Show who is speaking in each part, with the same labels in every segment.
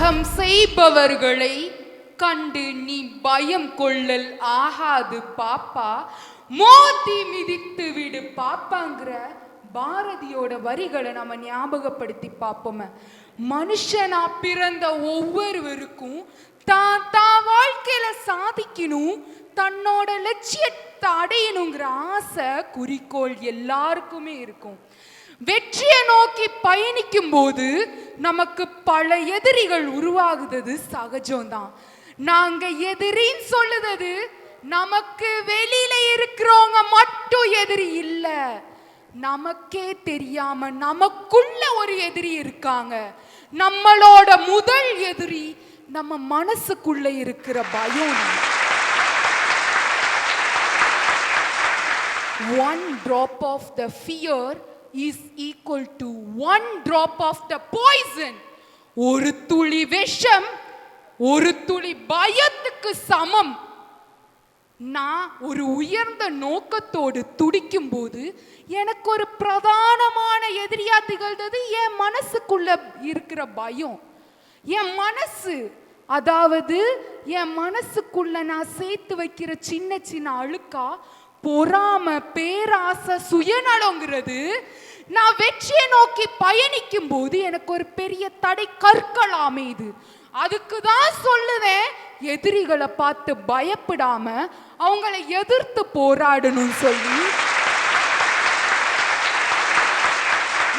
Speaker 1: பாதகம் செய்பவர்களை கண்டு நீ பயம் கொள்ளல் ஆகாது பாப்பா, மோதி மிதித்து விடு பாப்பாங்கிற பாரதியோட வரிகளை நம்ம ஞாபகப்படுத்தி பார்ப்போமே. மனுஷனா பிறந்த ஒவ்வொருவருக்கும் தான் வாழ்க்கையில சாதிக்கணும், தன்னோட லட்சியத்தை அடையணுங்கிற ஆசை குறிக்கோள் எல்லாருக்குமே இருக்கும். வெற்றியை நோக்கி பயணிக்கும் போது நமக்கு பல எதிரிகள் உருவாகுது சகஜம்தான். நாங்க எதிரின்னு சொல்லுறது நமக்கு வெளியில இருக்கிறவங்க மட்டும் எதிரி இல்ல, நமக்கே தெரியாம நமக்குள்ள ஒரு எதிரி இருக்காங்க. நம்மளோட முதல் எதிரி நம்ம மனசுக்குள்ள இருக்கிற பயம். One drop of the fear is equal to one drop of the poison. ஒரு துளி விஷம் ஒரு துளி பயத்துக்கு சமம். நான் ஒரு உயர்ந்த நோக்கத்தோடு துடிக்கும் போது எனக்கு ஒரு பிரதானமான எதிரியா திகழ்ந்தது என் மனசுக்குள்ள இருக்கிற பயம். என் மனசு, அதாவது என் மனசுக்குள்ள நான் சேர்த்து வைக்கிற சின்ன சின்ன அழுக்கா பொறாம, பேராசை, சுயநலங்கிறது நான் வெற்றியை நோக்கி பயணிக்கும் போது எனக்கு ஒரு பெரிய தடை கற்கள் அமைது. அதுக்கு தான் சொல்லுவேன், எதிரிகளை பார்த்து பயப்படாம அவங்களை எதிர்த்து போராடணும்னு சொல்லி.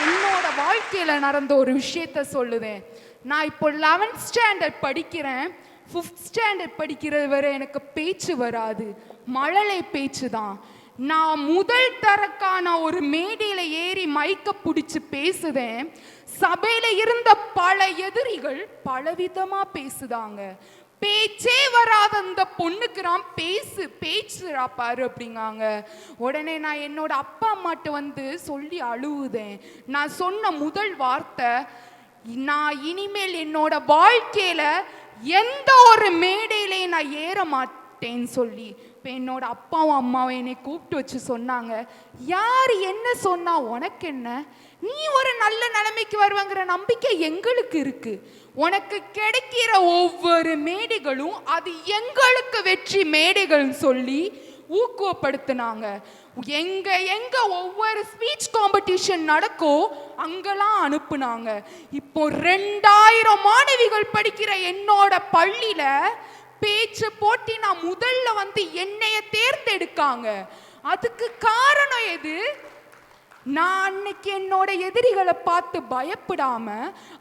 Speaker 1: என்னோட வாழ்க்கையில நடந்த ஒரு விஷயத்த சொல்லுவேன். நான் இப்போ 11th ஸ்டாண்டர்ட் படிக்கிறேன். 5th ஸ்டாண்டர்ட் படிக்கிறது வரை எனக்கு பேச்சு வராது, மழலை பேச்சு தான். நான் முதல் தரக்கான ஒரு மேடையில ஏறி மைக்க பிடிச்சு பேசுவேன். சபையில இருந்த பல எதிரிகள் பலவிதமா பேசுதாங்க. பேச்சே வராத அந்த பொண்ணுக்கு நான் பேச்சுறா பாரு அப்படிங்காங்க. உடனே நான் என்னோட அப்பா அம்மாட்ட வந்து சொல்லி அழுவுதேன். நான் சொன்ன முதல் வார்த்தை, நான் இனிமேல் என்னோட வாழ்க்கையில எந்த ஒரு மேடையிலே நான் ஏற மாட்டேன்னு சொல்லி. இப்போ என்னோட அப்பாவும் அம்மாவும் என்னை கூப்பிட்டு வச்சு சொன்னாங்க, யார் என்ன சொன்னா உனக்கு என்ன, நீ ஒரு நல்ல நிலைமைக்கு வருவாங்கிற நம்பிக்கை எங்களுக்கு இருக்கு. உனக்கு கிடைக்கிற ஒவ்வொரு மேடைகளும் அது எங்களுக்கு வெற்றி மேடைகள்னு சொல்லி ஊக்குவப்படுத்தினாங்க. எங்க ஒவ்வொரு ஸ்பீச் காம்படிஷன் நடக்கோ அங்கெல்லாம் அனுப்புனாங்க. இப்போ 2000 மாணவிகள் படிக்கிற என்னோட பள்ளியில பேச்சு போட்டி நான் முதல்ல வந்து என்னைய தேர்ந்தெடுக்காங்க. அதுக்கு காரணம் எது? நான் அன்னைக்கு என்னோட எதிரிகளை பார்த்து பயப்படாம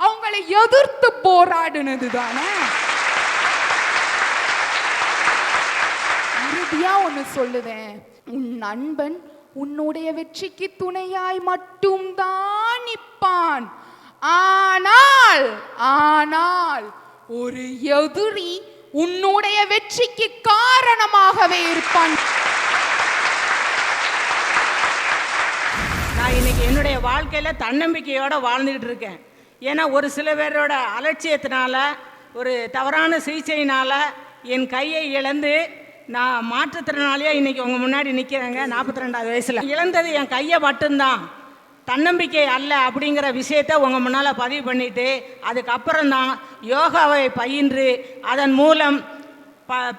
Speaker 1: அவங்களை எதிர்த்து போராடுனது தானே. இறுதியா ஒண்ணு சொல்லுவேன், உன் நண்பன் உன்னுடைய வெற்றிக்கு துணையாய் மட்டும்தான் நிற்பான். ஆனால் ஒரு எதிரி உன்னுடைய வெற்றிக்கு காரணமாகவே இருப்பான்.
Speaker 2: நான் இன்னைக்கு என்னுடைய வாழ்க்கையில தன்னம்பிக்கையோட வாழ்ந்துகிட்டு இருக்கேன். ஏன்னா ஒரு சில பேரோட அலட்சியத்தினால, ஒரு தவறான சிகிச்சையினால என் கையை இழந்து நான் மாற்றுத்திறனாளியா இன்னைக்கு உங்க முன்னாடி நிற்கிறேங்க. 42வது வயசுல இழந்தது என் கையை மட்டும்தான், தன்னம்பிக்கை அல்ல அப்படிங்கிற விஷயத்தை உங்கள் முன்னால் பதிவு பண்ணிவிட்டு, அதுக்கப்புறம் தான் யோகாவை பயின்று அதன் மூலம்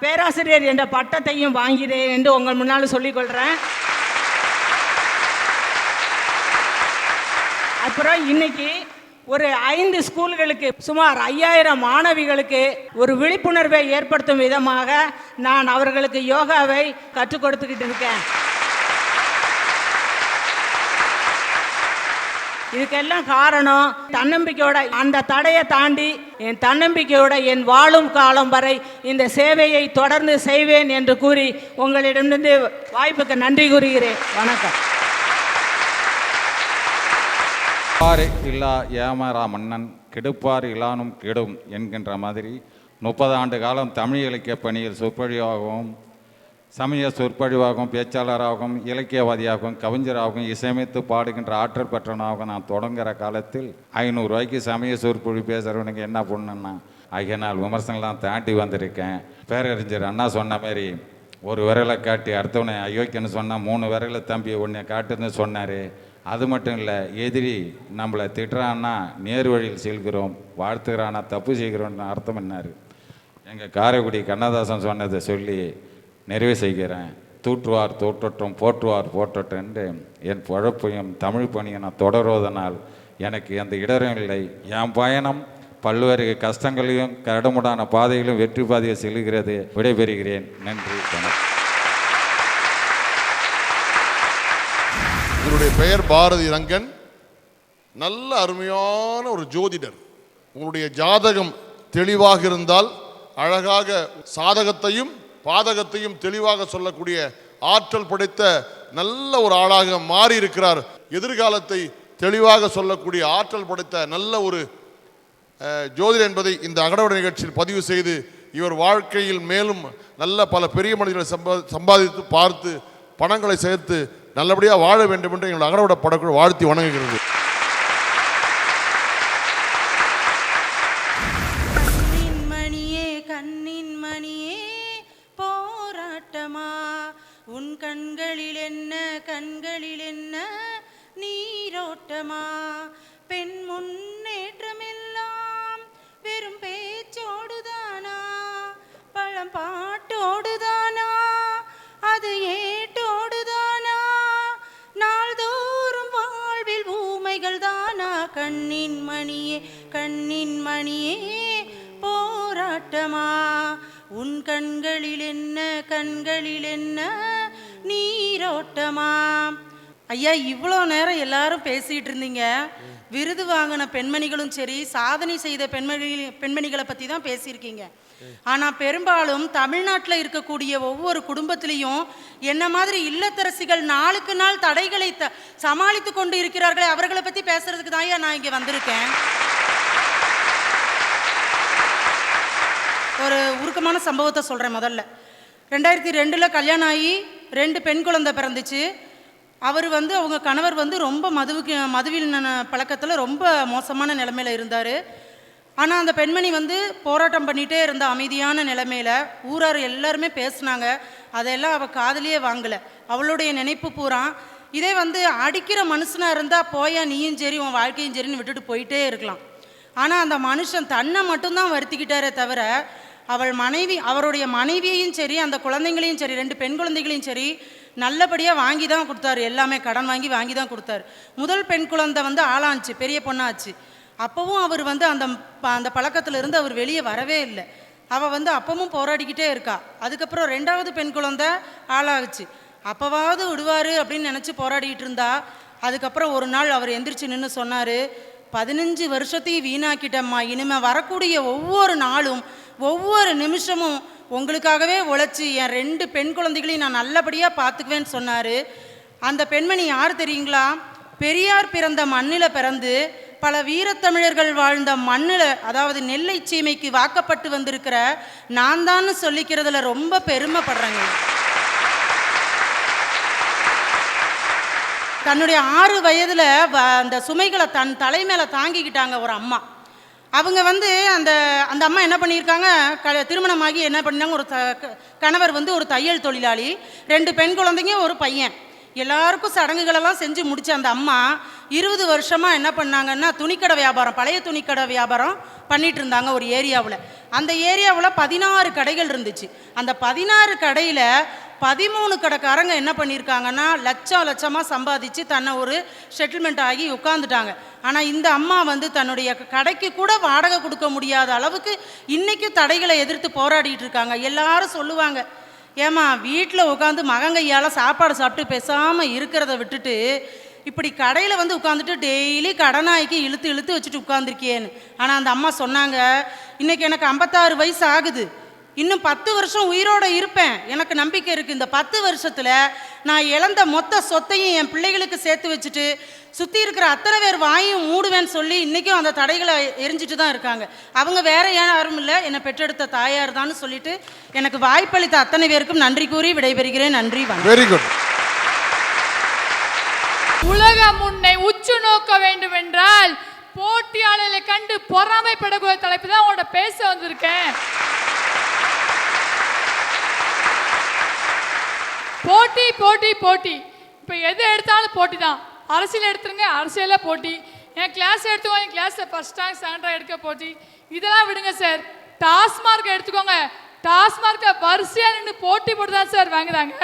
Speaker 2: பேராசிரியர் என்ற பட்டத்தையும் வாங்கிறேன் என்று உங்கள் முன்னால் சொல்லிக்கொள்கிறேன். அப்புறம் இன்னைக்கு ஒரு 5 ஸ்கூல்களுக்கு சுமார் 5000 மாணவிகளுக்கு ஒரு விழிப்புணர்வை ஏற்படுத்தும் விதமாக நான் அவர்களுக்கு யோகாவை கற்றுக் கொடுத்துக்கிட்டு இருக்கேன். இதுக்கெல்லாம் காரணம் தன்னம்பிக்கையோட, அந்த தடையை தாண்டி என் தன்னம்பிக்கையோட என் வாழும் காலம் வரை இந்த சேவையை தொடர்ந்து செய்வேன் என்று கூறி உங்களிடமிருந்து வாய்ப்புக்கு நன்றி கூறுகிறேன். வணக்கம்.
Speaker 3: இல்லா ஏமாறா மன்னன் கெடுப்பார் இலானும் கெடும் என்கின்ற மாதிரி 30 ஆண்டு காலம் தமிழ் இலக்கிய பணியில் சொற்பொழிவாகவும், சமய சொற்பொழிவாகவும், பேச்சாளராகவும், இலக்கியவாதியாகவும், கவிஞராகவும், இசையமைத்து பாடுகின்ற ஆற்றல் பெற்றவனாகவும் நான் தொடங்குகிற காலத்தில் 500 ரூபாய்க்கு சமய சொற்பொழி பேசுகிறவனுக்கு என்ன பண்ணுன்னா, ஆகிய நாள் விமர்சனம்லாம் தாண்டி வந்திருக்கேன். பேரறிஞர் அண்ணா சொன்ன மாதிரி ஒரு விரலை காட்டி அடுத்தவனை அயோக்கியன்னு சொன்னால் 3 விரலை தம்பி ஒன்றை காட்டுன்னு சொன்னார். அது மட்டும் இல்லை, எதிரி நம்மளை திட்டுறான்னா நேர் வழியில் செல்கிறோம், வாழ்த்துகிறான்னா தப்பு செய்கிறோம்னு அர்த்தம் என்னாரு. எங்கள் காரைக்குடி கண்ணதாசன் சொன்னதை சொல்லி நிறைவு செய்கிறேன். தூற்றுவார் தூற்றட்டும், போற்றுவார் போற்றட்டும் என்று என் பொழப்பையும் தமிழ் பணியை நான் தொடர்வதனால் எனக்கு எந்த இடரும் இல்லை. என் பயணம் பல்வேறு கஷ்டங்களையும் கரடுமுடான பாதைகளும் வெற்றி பாதையை செல்கிறது. விடைபெறுகிறேன். நன்றி, வணக்கம்.
Speaker 4: உங்களுடைய பெயர் பாரதி ரங்கன். நல்ல அருமையான ஒரு ஜோதிடர். உங்களுடைய ஜாதகம் தெளிவாக இருந்தால் அழகாக சாதகத்தையும் பாதகத்தையும் தெளிவாக சொல்லக்கூடிய ஆற்றல் படைத்த நல்ல ஒரு ஆளாக மாறி இருக்கிறார். எதிர்காலத்தை தெளிவாக சொல்லக்கூடிய ஆற்றல் படைத்த நல்ல ஒரு ஜோதிடர் என்பதை இந்த அகடவட நிகழ்ச்சியில் பதிவு செய்து, இவர் வாழ்க்கையில் மேலும் நல்ல பல பெரிய மனிதர்களை சம்பாதித்து பார்த்து பணங்களை சேர்த்து நல்லபடியாக வாழ வேண்டும் என்று எங்கள் அகடவட படக்குழு வாழ்த்தி வணங்குகிறது.
Speaker 5: கண்ணின் மணியே கண்ணின் மணியே போராட்டமா, உன் கண்களில் என்ன நீரோட்டமா, பெண் முன்னேற்றமெல்லாம் வெறும் பேச்சோடுதானா, பழம் பாட்டோடுதானா, அது ஏட்டோடுதானா, நாள்தோறும் வாழ்வில் ஊமைகள் தானா. கண்ணின் மணியே போராட்டமா, உன் கண்களில் என்ன நீரோட்டமா. ஐயா, இவ்வளோ நேரம் எல்லாரும் பேசிகிட்டு இருந்தீங்க. விருது வாங்கின பெண்மணிகளும் சரி, சாதனை செய்த பெண்மணிகளை பற்றி தான் பேசியிருக்கீங்க. ஆனால் பெரும்பாலும் தமிழ்நாட்டில் இருக்கக்கூடிய ஒவ்வொரு குடும்பத்திலையும் என்ன மாதிரி இல்லத்தரசிகள் நாளுக்கு நாள் தடைகளை சமாளித்து கொண்டு இருக்கிறார்களே, அவர்களை பற்றி பேசுறதுக்கு தான் நான் இங்கே வந்திருக்கேன். ஒரு உருக்கமான சம்பவத்தை சொல்கிறேன். முதல்ல 2002 கல்யாணம் ஆகி 2 பெண் குழந்தை பிறந்துச்சு. அவங்க கணவர் ரொம்ப மதுவின் பழக்கத்தில் ரொம்ப மோசமான நிலைமையில் இருந்தார். ஆனால் அந்த பெண்மணி போராட்டம் பண்ணிகிட்டே இருந்த அமைதியான நிலைமையில் ஊரார் எல்லாருமே பேசுனாங்க. அதெல்லாம் அவள் காதலியே வாங்கலை. அவளுடைய நினைப்பு பூரா இதே அடிக்கிற மனுஷனாக இருந்தால் போயா நீயும் சரி உன் வாழ்க்கையும் சரின்னு விட்டுட்டு போயிட்டே இருக்கலாம். ஆனால் அந்த மனுஷன் தன்னை மட்டும்தான் வருத்திக்கிட்டாரே தவிர அவருடைய மனைவியையும் சரி அந்த குழந்தைங்களையும் சரி 2 பெண் குழந்தைகளையும் சரி நல்லபடியாக வாங்கி தான் கொடுத்தாரு. எல்லாமே கடன் வாங்கி தான் கொடுத்தாரு. முதல் பெண் குழந்தை ஆளாச்சு, பெரிய பொண்ணாச்சு. அப்போவும் அவர் அந்த பழக்கத்திலிருந்து அவர் வெளியே வரவே இல்லை. அவள் அப்பவும் போராடிக்கிட்டே இருக்கா. அதுக்கப்புறம் 2வது பெண் குழந்தை ஆளாகுச்சு. அப்போவாவது விடுவார் அப்படின்னு நினச்சி போராடிக்கிட்டு இருந்தா. அதுக்கப்புறம் ஒரு நாள் அவர் எந்திரிச்சு நின்று சொன்னார், 15 வருஷத்தையும் வீணாக்கிட்டம்மா, இனிமேல் வரக்கூடிய ஒவ்வொரு நாளும் ஒவ்வொரு நிமிஷமும் உங்களுக்காகவே உழைச்சி என் 2 பெண் குழந்தைகளையும் நான் நல்லபடியாக பார்த்துக்குவேன்னு சொன்னார். அந்த பெண்மணி யார் தெரியுங்களா? பெரியார் பிறந்த மண்ணில் பிறந்து பல வீரத்தமிழர்கள் வாழ்ந்த மண்ணில், அதாவது நெல்லை சீமைக்கு வாக்கப்பட்டு வந்திருக்கிற நான் தான் சொல்லிக்கிறதுல ரொம்ப பெருமைப்படுறேங்க. தன்னுடைய 6 வயதில் அந்த சுமைகளை தன் தலை மேலே தாங்கிக்கிட்டாங்க ஒரு அம்மா. அவங்க அந்த அம்மா என்ன பண்ணியிருக்காங்க, திருமணமாகி என்ன பண்ணாங்க, ஒரு கணவர் ஒரு தையல் தொழிலாளி, 2 பெண் குழந்தைங்க, ஒரு பையன். எல்லாருக்கும் சடங்குகளெல்லாம் செஞ்சு முடிச்ச அந்த அம்மா 20 வருஷமாக என்ன பண்ணாங்கன்னா துணிக்கடை வியாபாரம், பழைய துணிக்கடை வியாபாரம் பண்ணிட்டு இருந்தாங்க ஒரு ஏரியாவில். அந்த ஏரியாவில் 16 கடைகள் இருந்துச்சு. அந்த 16 கடையில் 13 கடைக்காரங்க என்ன பண்ணியிருக்காங்கன்னா லட்சமாக சம்பாதிச்சு தன்னை ஒரு செட்டில்மெண்ட் ஆகி உட்காந்துட்டாங்க. ஆனால் இந்த அம்மா தன்னுடைய கடைக்கு கூட வாடகை கொடுக்க முடியாத அளவுக்கு இன்றைக்கும் தடைகளை எதிர்த்து போராடிட்டு இருக்காங்க. எல்லாரும் சொல்லுவாங்க, ஏமா வீட்டில் உட்காந்து மகங்கையால் சாப்பாடு சாப்பிட்டு பேசாமல் இருக்கிறத விட்டுட்டு இப்படி கடையில் உட்காந்துட்டு டெய்லி கடனாய்க்கு இழுத்து வச்சுட்டு உட்காந்துருக்கியேன்னு. ஆனால் அந்த அம்மா சொன்னாங்க, இன்றைக்கி எனக்கு 56 வயசு ஆகுது, இன்னும் 10 வருஷம் உயிரோடு இருப்பேன், எனக்கு நம்பிக்கை இருக்குது. இந்த 10 வருஷத்தில் நான் இழந்த மொத்த சொத்தையும் என் பிள்ளைகளுக்கு சேர்த்து வச்சுட்டு சுற்றி இருக்கிற அத்தனை பேர் வாயும் மூடுவேன்னு சொல்லி இன்றைக்கும் அந்த தடைகளை எரிஞ்சிட்டு தான் இருக்காங்க. அவங்க வேற யாரும் இல்லை, என்னை பெற்றெடுத்த தாயார் தான் சொல்லிட்டு எனக்கு வாய்ப்பளித்த அத்தனை பேருக்கும் நன்றி கூறி விடைபெறுகிறேன். நன்றி.
Speaker 4: Very good.
Speaker 6: உலகம் உன்னை உற்று நோக்க வேண்டும் என்றால் போட்டியாளர்களை கண்டு பொறாமைப்படக்கூடிய தலைப்பு தான் உங்களோட பேச வந்திருக்கேன். போட்டி போட்டி போட்டி, இப்போ எது எடுத்தாலும் போட்டி தான். அரசியல் எடுத்துருங்க, அரசியலில் போட்டி. என் கிளாஸ் எடுத்துக்கோங்க, என் கிளாஸில் ஃபர்ஸ்ட் ரேங்க் செகண்ட் ரேங்க் எடுக்க போட்டி. இதெல்லாம் விடுங்க சார். டாஸ்மார்க் எடுத்துக்கோங்க, டாஸ்மார்க்கை வரிசையாக நின்று போட்டி போட்டு தான் சார் வாங்குறாங்க.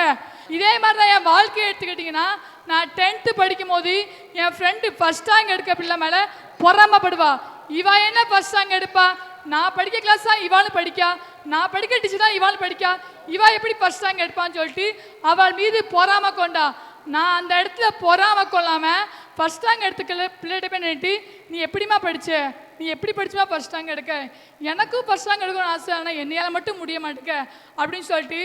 Speaker 6: இதே மாதிரி தான் என் வாழ்க்கையை எடுத்துக்கிட்டிங்கன்னா, நான் 10th படிக்கும் போது என் ஃப்ரெண்டு ஃபர்ஸ்ட் ரேங்க் எடுக்க பிள்ளை மேலே பொறாமப்படுவா. இவா என்ன ஃபர்ஸ்ட் ரேங்க் எடுப்பா, நான் படிக்க கிளாஸ் தான் இவாளும் படிக்கா, நான் படிக்க டீச்சர் தான் இவாளும் படிக்கா, இவா எப்படி ஃபர்ஸ்ட் ரேங்க் எடுப்பான்னு சொல்லிட்டு அவள் மீது பொறாம கொண்டா. நான் அந்த இடத்துல பொறாம கொள்ளாமல் ஃபர்ஸ்ட் ரேங்க் எடுத்துக்கல பிள்ளைகிட்ட போய் நின்றுட்டு, நீ எப்படிமா படிச்ச, நீ எப்படி படிச்சுமா ஃபர்ஸ்ட் ரேங்க் எடுக்க, எனக்கும் ஃபர்ஸ்ட் ரேங்க் எடுக்கணும்னு ஆசை, ஆனால் என்னையால் மட்டும் முடிய மாட்டேங்க அப்படின்னு சொல்லிட்டு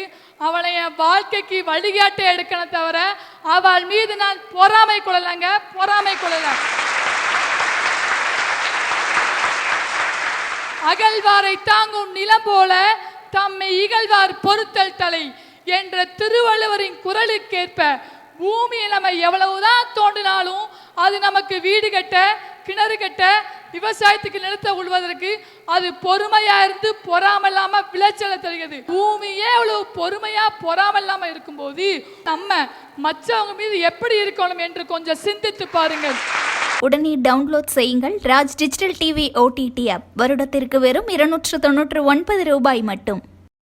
Speaker 6: அவளை என் வாழ்க்கைக்கு வழிகாட்டை எடுக்கணும் தவிர அவள் மீது நான் பொறாமை கொள்ளலைங்க, பொறாமை கொள்ளலை. அகழ்வாரை தாங்கும் நிலம் போல தம்மை இகழ்வார் பொறுத்தல் தலை என்ற திருவள்ளுவரின் குரலுக்கேற்ப பூமியை நம்ம எவ்வளவுதான் தோண்டினாலும் அது நமக்கு வீடு கட்ட, கிணறு கட்ட, விவசாயத்துக்கு நிலத்தை உழுவதற்கு அது பொறுமையா இருந்து பொறாமல்லாம விளைச்சலை தருகிறது. பூமியே அவ்வளவு பொறுமையா பொறாமல்லாம இருக்கும்போது நம்ம மற்றவங்க மீது எப்படி இருக்கணும் என்று கொஞ்சம் சிந்தித்து பாருங்கள்.
Speaker 7: உடனே டவுன்லோட் செய்யுங்கள் Raj digital TV OTT app. வருடத்திற்கு வெறும் 299 ரூபாய் மட்டும்.